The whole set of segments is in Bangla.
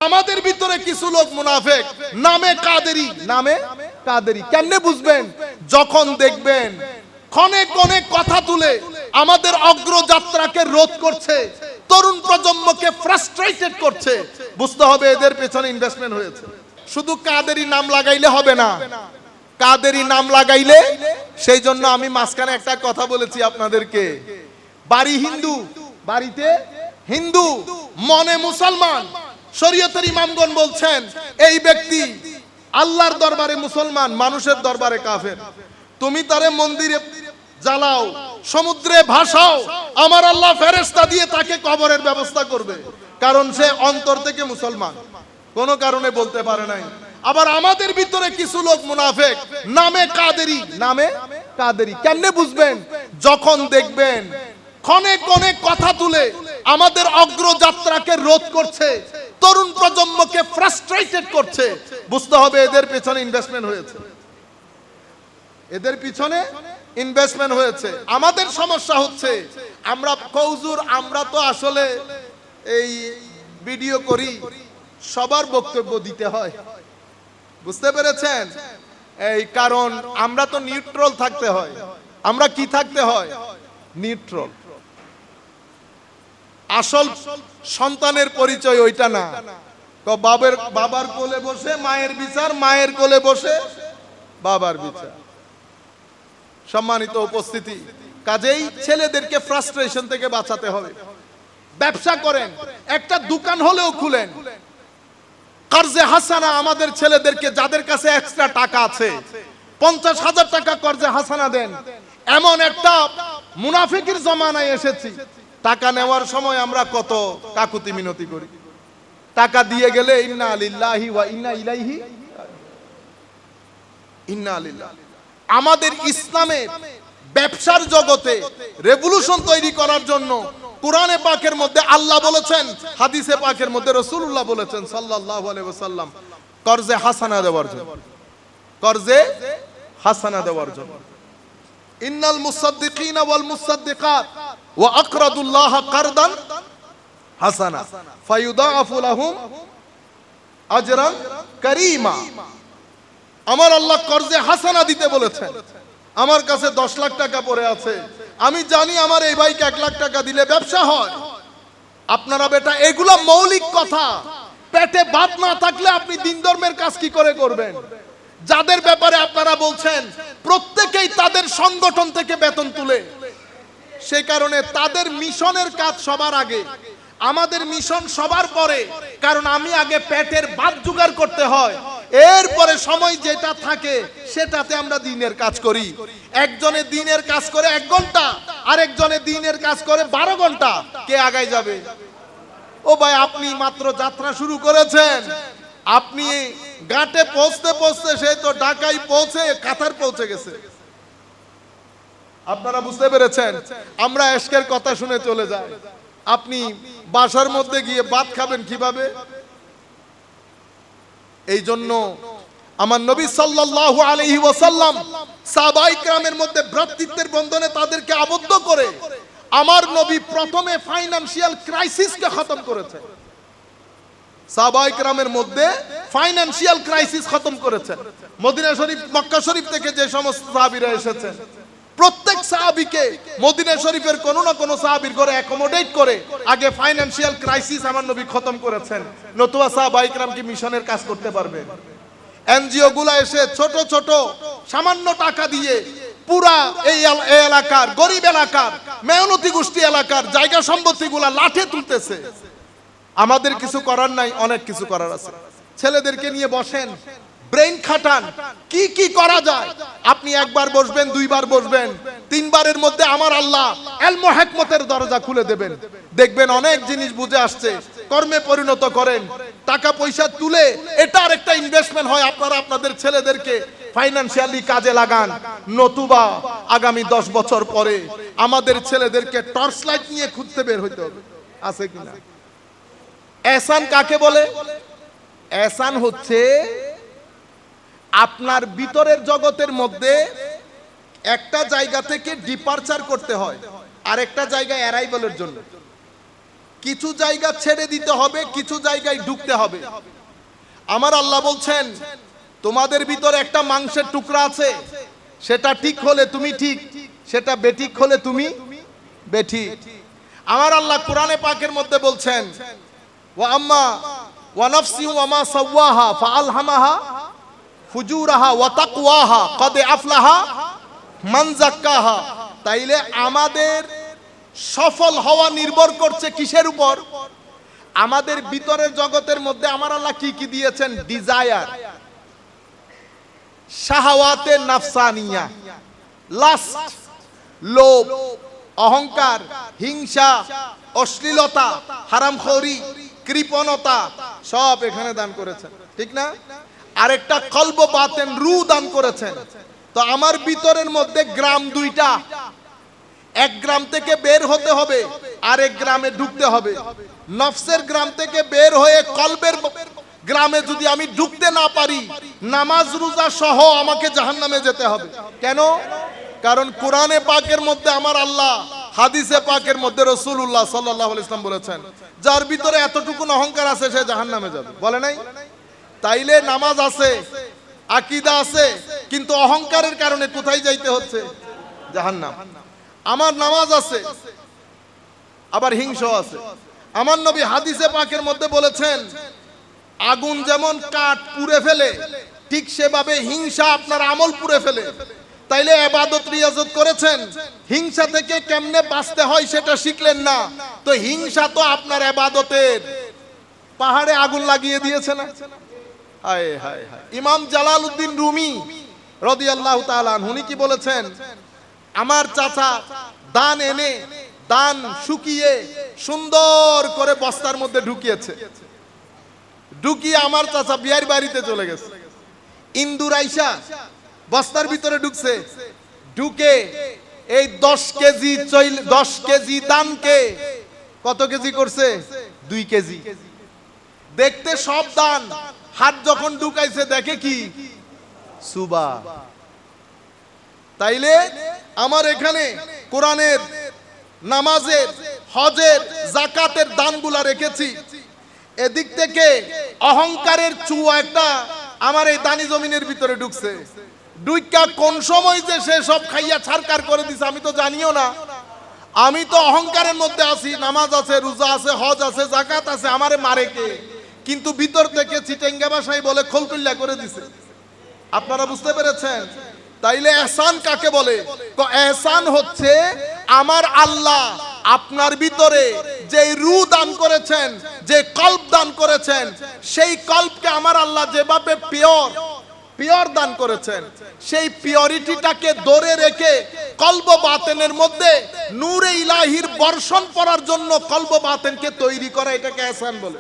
আমাদের ভিতরে কিছু লোক মুনাফিক নামে কাদেরি কেমনে বুঝবেন? যখন দেখবেন ক্ষণে ক্ষণে কথা তুলে আমাদের অগ্রযাত্রাকে রোধ করছে, তরুণ প্রজন্মকে ফ্রাস্ট্রেটেড করছে, বুঝতে হবে এদের পেছনে ইনভেস্টমেন্ট হয়েছে। শুধু কাদেরি নাম লাগাইলে হবে না, কাদেরি নাম লাগাইলে, সেই জন্য আমি মাঝখানে একটা কথা বলেছি আপনাদেরকে, বাড়ি হিন্দু, বাড়িতে হিন্দু, মনে মুসলমান। শরীয়তের ইমামগণ বলছেন এই ব্যক্তি আল্লাহর দরবারে মুসলমান, মানুষের দরবারে কাফের। তুমি তারে মন্দিরে জ্বালাও, সমুদ্রে ভাসাও, আমার আল্লাহ ফেরেশতা দিয়ে তাকে কবরের ব্যবস্থা করবে, কারণ সে অন্তর থেকে মুসলমান, কোনো কারণে বলতে পারে নাই। আবার আমাদের ভিতরে কিছু লোক মুনাফিক নামে কাদেরি কেমনে বুঝবেন? যখন দেখবেন ক্ষণে ক্ষণে কথা তুলে আমাদের অগ্রযাত্রাকে রোধ করছে, তরুণ প্রজন্মকে ফ্রাস্ট্রেটেড করছে, বুঝতে হবে এদের পেছনে ইনভেস্টমেন্ট হয়েছে, এদের পিছনে ইনভেস্টমেন্ট হয়েছে। আমাদের সমস্যা হচ্ছে আমরা কৌজুর, আমরা তো আসলে এই ভিডিও করি, সবার বক্তব্য দিতে হয়, বুঝতে পেরেছেন? এই কারণ আমরা তো নিউট্রাল থাকতে হয়। আমরা কি থাকতে হয়? নিউট্রাল। আসল সন্তানের পরিচয় ওইটা না, বাবার কোলে বসে মায়ের বিচার, মায়ের কোলে বসে বাবার বিচার। সম্মানিত উপস্থিতি, কাজেই ছেলেদেরকে ফ্রাস্ট্রেশন থেকে বাঁচাতে হবে। ব্যবসা করেন, একটা দোকান হলেও খুলেন, কর্জে হাসানা আমাদের ছেলেদেরকে, যাদের কাছে এক্সট্রা টাকা আছে 50,000 টাকা কর্জে হাসানা দেন। এমন একটা মুনাফিকের জমানায় এসেছি, টাকা নেওয়ার সময় আমরা কত কাকুতি মিনতি করি, টাকা দিয়ে গেলে ইন্না লিল্লাহি ওয়া ইন্না ইলাইহি ইন্না লিল্লাহি। আমাদের ইসলামের ব্যবসার জগতে রেভলিউশন তৈরি করার জন্য কোরআনে পাকের মধ্যে আল্লাহ বলেছেন, হাদিসে পাকের মধ্যে রাসূলুল্লাহ বলেছেন সাল্লাল্লাহু আলাইহি ওয়াসাল্লাম, কর্জে হাসানা দেওয়ার জন্য, কর্জে হাসানা দেওয়ার জন্য। ইন্নাল মুসাদ্দিকিনা ওয়াল মুসাদ্দিকাত ওয়া আকরাদুল্লাহ কারদান হাসানা ফায়ুদাআফু লাহুম আজরান কারীমা। আমার আল্লাহ কর্জে হাসানা দিতে বলেছেন। আমার কাছে 10 লাখ টাকা পড়ে আছে, আমি জানি আমার এই ভাইকে 1 লাখ টাকা দিলে ব্যবসা হয়। আপনারা বেটা এগুলা মৌলিক কথা, পেটে ভাত না থাকলে আপনি দিন ধর্মের কাজ কি করে করবেন? যাদের ব্যাপারে আপনারা বলছেন প্রত্যেকেই তাদের সংগঠন থেকে বেতন তুলে, সেই কারণে তাদের মিশনের কাজ সবার আগে, আমাদের মিশন সবার পরে, কারণ আমি আগে পেটের ভাত জোগাড় করতে হয়, এরপরে সময় যেটা থাকে সেটাতে আমরা দিনের কাজ করি। একজনে দিনের কাজ করে 1 ঘন্টা, আরেকজনে দিনের কাজ করে 12 ঘন্টা, কে আগায় যাবে? ও ভাই, আপনি মাত্র যাত্রা শুরু করেছেন, আপনি ঘাটে পৌঁছতে পৌঁছতে সে তো ঢাকায় পৌঁছে কাতার পৌঁছে গেছে। আপনারা বুঝতে পেরেছেন? আমরা এশকের কথা শুনে চলে যাই, আপনি বাসার মধ্যে গিয়ে ভাত খাবেন কিভাবে? এই জন্য আমার নবী সাল্লাল্লাহু আলাইহি ওয়াসাল্লাম সাহাবায়ে কেরামের মধ্যে ভ্রাতৃত্বের বন্ধনে তাদেরকে আবদ্ধ করে আমার নবী প্রথমে ফাইনান্সিয়াল ক্রাইসিসকে খতম করেছেন। সাহাবায়ে কেরামের মধ্যে ফাইনান্সিয়াল ক্রাইসিস খতম করেছেন। মদিনা শরীফ, মক্কা শরীফ থেকে যে সমস্ত সাহাবীরা এসেছেন, প্রত্যেক সাহাবীকে মদিনা শরীফের কোনো না কোনো সাহাবীর ঘরে অ্যাকোমোডেট করে আগে ফাইনান্সিয়াল ক্রাইসিস আমার নবী খতম করেছেন। নতুবা সাহাবায়ে কেরাম কি মিশনের কাজ করতে পারবে? এনজিও গুলা এসে ছোট ছোট সামান্য টাকা দিয়ে পুরা এই এলাকার, গরিব এলাকার, মেহনতি গোষ্ঠী এলাকার জায়গা সম্পত্তি গুলা লাঠে তুলতেছে। আমাদের কিছু করার নাই, অনেক কিছু করার আছে। ছেলেদেরকে নিয়ে বসেন, ব্রেইন খাটান, কি কি করা যায়। আপনি একবার বসবেন, 2 বার বসবেন, 3 বারের মধ্যে আমার আল্লাহ ইলম ও হিকমতের দরজা খুলে দেবেন। দেখবেন অনেক জিনিস বুঝে আসছে। কর্মে পরিণত করেন, টাকা পয়সা তুলে এটা আরেকটা ইনভেস্টমেন্ট হয়। আপনারা আপনাদের ছেলেদেরকে ফাইনান্সিয়ালি কাজে লাগান, নতুবা আগামী 10 বছর পরে আমাদের ছেলেদেরকে টর্চ লাইট নিয়ে খুঁজতে বের হইতে হবে, আছে কিনা। এহসান কাকে বলে? এহসান হচ্ছে আপনার ভিতরের জগতের মধ্যে একটা জায়গা থেকে ডিপারচার করতে হয় আরেকটা জায়গায় অ্যারাইভালের জন্য। কিছু জায়গা ছেড়ে দিতে হবে, কিছু জায়গায় ঢুকতে হবে। আমার আল্লাহ বলছেন তোমাদের ভিতরে একটা মাংসের টুকরা আছে, সেটা ঠিক হলে তুমি ঠিক, সেটা বেঠিক হলে তুমি বেঠিক। আমার আল্লাহ কোরআনে পাকের মধ্যে বলছেন ওয়া আম্মা ওয়া নাফসি ওয়া মা সাওয়াহা ফাআলহামাহা ফুজুরাহা ওয়া তাকওয়াহা কদ আফলাহা মান যাক্কাহা। তাইলে আমাদের সফল হওয়া নির্ভর করছে কিসের উপর? আমাদের ভিতরের জগতের মধ্যে আমার আল্লাহ কি কি দিয়েছেন? ডিজায়ার, শাহাওয়াতে নাফসানিয়া, লাস্ট, লোভ, অহংকার, হিংসা, অশ্লীলতা, হারামখোরি, কৃপণতা সব এখানে দান করেছেন, ঠিক না? আরেকটা কলব বাতেন, রু দান করেছেন। তো আমার ভিতরের মধ্যে গ্রাম দুইটা, এক গ্রাম থেকে বের হতে হবে, আরেক গ্রামে ঢুকতে হবে। নফসের গ্রাম থেকে বের হয়ে কলবের গ্রামে যদি আমি ঢুকতে না পারি, নামাজ রোজা সহ আমাকে জাহান্নামে যেতে হবে। কেন? কারণ কোরআনে পাকের মধ্যে আমার আল্লাহ, হাদিসে পাকের মধ্যে রাসূলুল্লাহ সাল্লাল্লাহু আলাইহি ওয়াসাল্লাম বলেছেন যার ভিতরে এতটুকু অহংকার আছে সে জাহান্নামে যাবে, বলে নাই? তাইলে নামাজ আছে, আকীদা আছে, কিন্তু অহংকারের কারণে কোথায় যাইতে হচ্ছে? জাহান্নাম। আমার নামাজ আছে, আবার হিংসা আছে। আমার নবী হাদিসে পাকের মধ্যে বলেছেন আগুন যেমন কাঠ পুড়ে ফেলে, ঠিক সেভাবে হিংসা আপনার আমল পুড়ে ফেলে। তাইলে ইবাদত রিয়াজত করেছেন, হিংসা থেকে কেমনে বাঁচতে হয় সেটা শিখলেন না, তো হিংসা তো আপনার ইবাদতের পাহাড়ে আগুন লাগিয়ে দিয়েছে না? হায় হায় হায়। ইমাম জালালউদ্দিন রুমি রাদিয়াল্লাহু তাআলা আনহু উনি কি বলেছেন? আমার চাচা দান এনে, দান শুকিয়ে সুন্দর করে বস্তার মধ্যে ঢুকিয়েছে, ঢুকিয়ে আমার চাচা বিয়ার বাড়িতে চলে গেছে। ইন্দুর আইসা বস্তার ভিতরে ঢুকছে, ঢুকে এই 10 কেজি দানকে কত কেজি করছে? 2 কেজি। দেখতে সব দান, হাত যখন ঢুকাইছে দেখে কি? সুবা। তাইলে আমার এখানে কোরআনের, নামাজের, হজের, যাকাতের দানগুলা রেখেছি, এদিক থেকে অহংকারের চুয়া একটা আমার এই দানি জমিনের ভিতরে ঢুকছে। ঢুকা কোন সময় যে সে সব খাইয়া ছারকার করে দিছে আমি তো জানিও না। আমি তো অহংকারের মধ্যে আছি, নামাজ আছে, রোজা আছে, হজ আছে, যাকাত আছে, আমারে মারে কে? কিন্তু ভিতর থেকে চিটেঙ্গা ভাষায় বলে খোলকল্লা করে দিছে। আপনারা বুঝতে পেরেছেন? তাইলে এহসান কাকে বলে? এহসান হচ্ছে আমার আল্লাহ আপনার ভিতরে যে রু দান করেছেন, যে কল্ব দান করেছেন, সেই কল্বকে আমার আল্লাহ যেভাবে পিওর দান করেছেন, সেই পিওরিটিটাকে ধরে রেখে কলব বাতেনের মধ্যে নূরে ইলাহির বর্ষণ করার জন্য কলব বাতেনকে তৈরি করা, এটাকে এহসান বলে।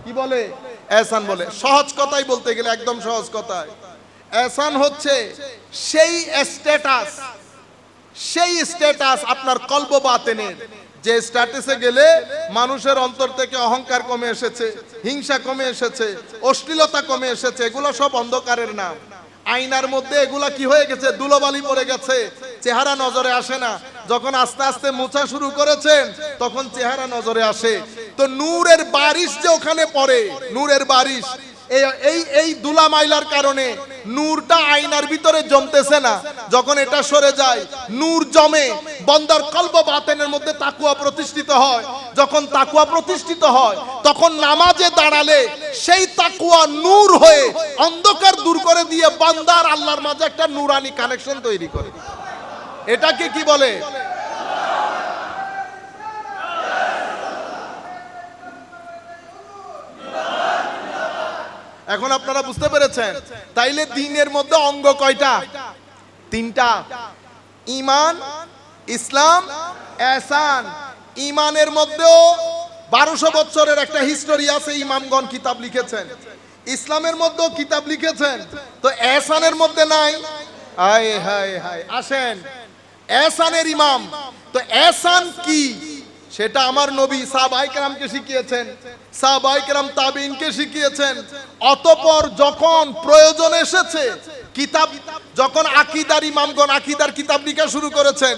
কি বলে? এহসান বলে। সহজ কথাই বলতে গেলে, একদম সহজ কথায়, এহসান হচ্ছে সেই স্ট্যাটাস আপনার কলব বাতেনের, যে স্ট্যাটাসে গেলে মানুষের অন্তর থেকে অহংকার কমে এসেছে, হিংসা কমে এসেছে, অশ্লীলতা কমে এসেছে। এগুলো সব অন্ধকারের নাম। আয়নার মধ্যে এগুলা কি হয়ে গেছে? ধুলোবালি পড়ে গেছে, চেহারা নজরে আসে না। যখন আস্তে আস্তে মোছা শুরু করেছেন তখন চেহারা নজরে আসে। তো নূরের বারিশ যে ওখানে পড়ে, নূরের বারিশ, এই দুলা মাইলার কারণে নূরটা আয়নার ভিতরে জমতেছে না। যখন এটা সরে যায়, নূর জমে, বান্দার কলব বাতেনের মধ্যে তাকওয়া প্রতিষ্ঠিত হয়। যখন তাকওয়া প্রতিষ্ঠিত হয় তখন নামাজে দাঁড়ালে সেই তাকওয়া নূর হয়ে অন্ধকার দূর করে দিয়ে বান্দার আল্লাহর মাঝে একটা নূরানি কানেকশন তৈরি করে। এটাকে কি বলে? এখন আপনারা বুঝতে পেরেছেন? তাইলে দ্বীনের মধ্যে অঙ্গ কয়টা? 3টা। ঈমান, ইসলাম, ইহসান। ঈমানের মধ্যেও 1200 বছরের একটা হিস্টোরি আছে, ইমামগণ কিতাব লিখেছেন। ইসলামের মধ্যেও কিতাব লিখেছেন, তো ইহসানের মধ্যে নাই। হায় হায় হায়। আসেন, ইহসানের ইমাম। তো ইহসান কি সেটা আমার নবী সাহাবায়ে কেরামকে শিখিয়েছেন, সাহাবায়ে কেরাম তাবিঈনকে শিখিয়েছেন। অতঃপর যখন প্রয়োজন এসেছে, কিতাব যখন আকীদার ইমামগণ আকীদার কিতাব লেখা শুরু করেছেন,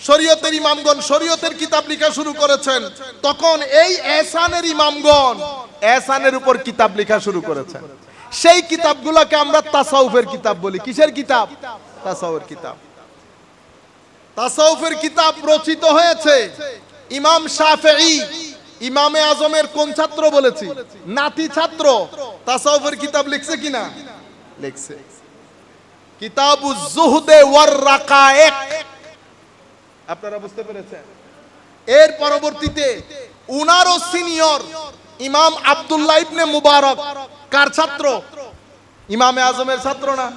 শরীয়তের ইমামগণ শরীয়তের কিতাব লেখা শুরু করেছেন, তখন এই এহসানের ইমামগণ এহসানের উপর কিতাব লেখা শুরু করেছেন। সেই কিতাবগুলোকে আমরা তাসাউফের কিতাব বলি। কিসের কিতাব? তাসাউফের কিতাব। তাসাউফের কিতাব রচিত হয়েছে ইমাম শাফেঈ, ইমামে আজমের কোন ছাত্র বলেছি? নাতি ছাত্র। তাসাউফের কিতাব লিখছে কিনা? লিখছে। কিতাবুজ জুহদে ওয়ার রাকায়েক। আপনারা বুঝতে পেরেছেন? এর পরবর্তীতে উনারও সিনিয়র ইমাম আব্দুল্লাহ ইবনে মুবারক কার ছাত্র? ইমামে আজমের ছাত্র না?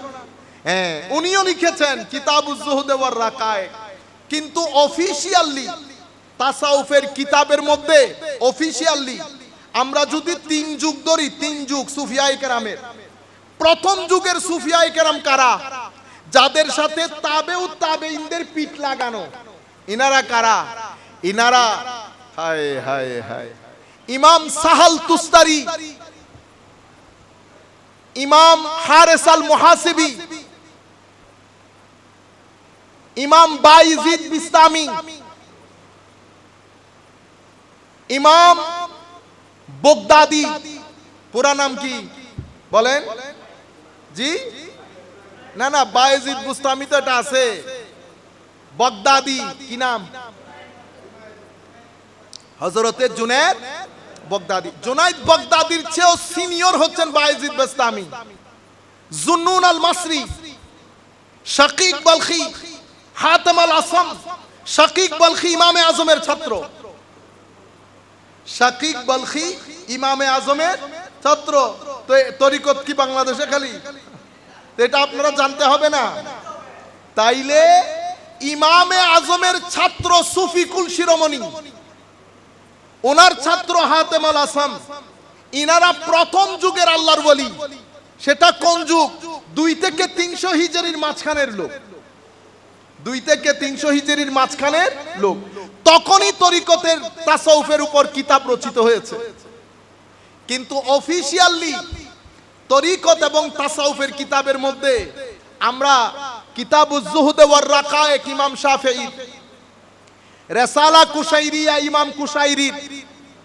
হ্যাঁ, উনিও লিখেছেন কিতাবুজ জুহদে ওয়ার রাকায়েক। কিন্তু অফিশিয়ালি তাসাউফের কিতাবের মধ্যে অফিশিয়ালি আমরা যদি 3 যুগ ধরি, 3 যুগ সুফিয়ায়ে কেরামের, প্রথম যুগের সুফিয়ায়ে কেরাম কারা? যাদের সাথে তাবেউত তাবেঈনদের পিঠ লাগানো, ইনারা কারা? ইনারা হায় হায় হায় ইমাম সাহাল তুস্তারি, ইমাম হারিস আল মুহাসিবি, ইমাম বাইজিদ বিস্তামি, ইমাম বগদাদি। পুরা নাম কি বলেন? জি না না, বাইজিদ বুস্তামি তো এটা আছে। বগদাদি কি নাম? হযরতে জুনায়েদ বগদাদি। জুনায়েদ বগদাদির চেয়েও সিনিয়র হচ্ছেন বাইজিদ বিস্তামি। জুন্নুন আল মাসরি, শাকিক বলখি, হাতেম আল আসম। শাকিক বলখি ইমামে আজমের ছাত্র। শাকিক বলখি ইমামে আজমের ছাত্র। তো তরিকত কি বাংলাদেশে খালি? এটা আপনারা জানতে হবে না? তাইলে ইমামে আজমের ছাত্র সুফিকুল শিরোমণি, ওনার ছাত্র হাতেম আল আসম। ইনারা প্রথম যুগের আল্লাহর ওলি। সেটা কোন যুগ? 2 থেকে 300 হিজরির মাঝখানের লোক। 2 থেকে 300 হিজরির মাঝখানের লোক। তখনই তরিকতের তাসাউফের উপর কিতাব রচিত হয়েছে। কিন্তু অফিশিয়ালি তরিকত এবং তাসাউফের কিতাবের মধ্যে আমরা কিতাবুজ জুহদে ওয়ার রাকায়েক ইমাম শাফেঈ, রিসালা কুশাইরিয়া ইমাম কুশাইরির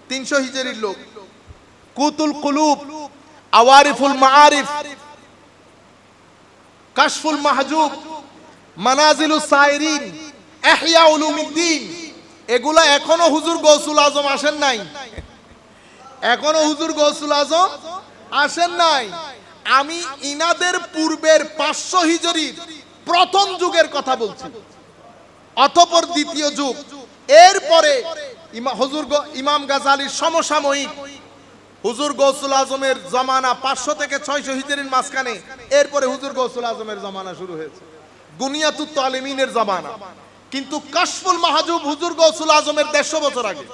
300 হিজরির লোক, কুতুল কুলুব, আওয়ারিফুল মাআরিফ, কাশফুল মাহজুব, মানাজিলুস সাইরিন, ইহয়া উলুমিদ্দিন, এগুলা এখনো হুজুর গৌসুল আজম আসেন নাই। এখনো হুজুর গৌসুল আজম আসেন নাই। আমি ইনাদের পূর্বের 500 হিজরির প্রথম যুগের কথা বলছি, অতঃপর দ্বিতীয় যুগ। এরপরে হুজুর ইমাম গাজালির সমসাময়িক হুজুর গৌসুল আজমের জমানা 500 থেকে 600 হিজরির মাঝখানে। এরপরে হুজুর গৌসুল আজমের জমানা শুরু হয়েছে, গুনিয়াতুত তালিমিনের জমানা। কিন্তু কাশফুল মাহজুব হুজুর গৌসুল আজমের 150 বছর আগে।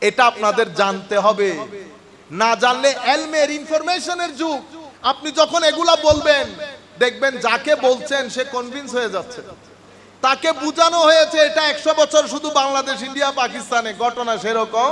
এটা আপনাদের জানতে হবে, না জানলে এলমের ইনফরমেশনের যুগ। আপনি যখন এগুলা বলবেন দেখবেন যাকে বলছেন সে কনভিন্স হয়ে যাচ্ছে। তাকে বুঝানো হয়েছে এটা 100 বছর শুধু বাংলাদেশ, ইন্ডিয়া, পাকিস্তানে, ঘটনা সেরকম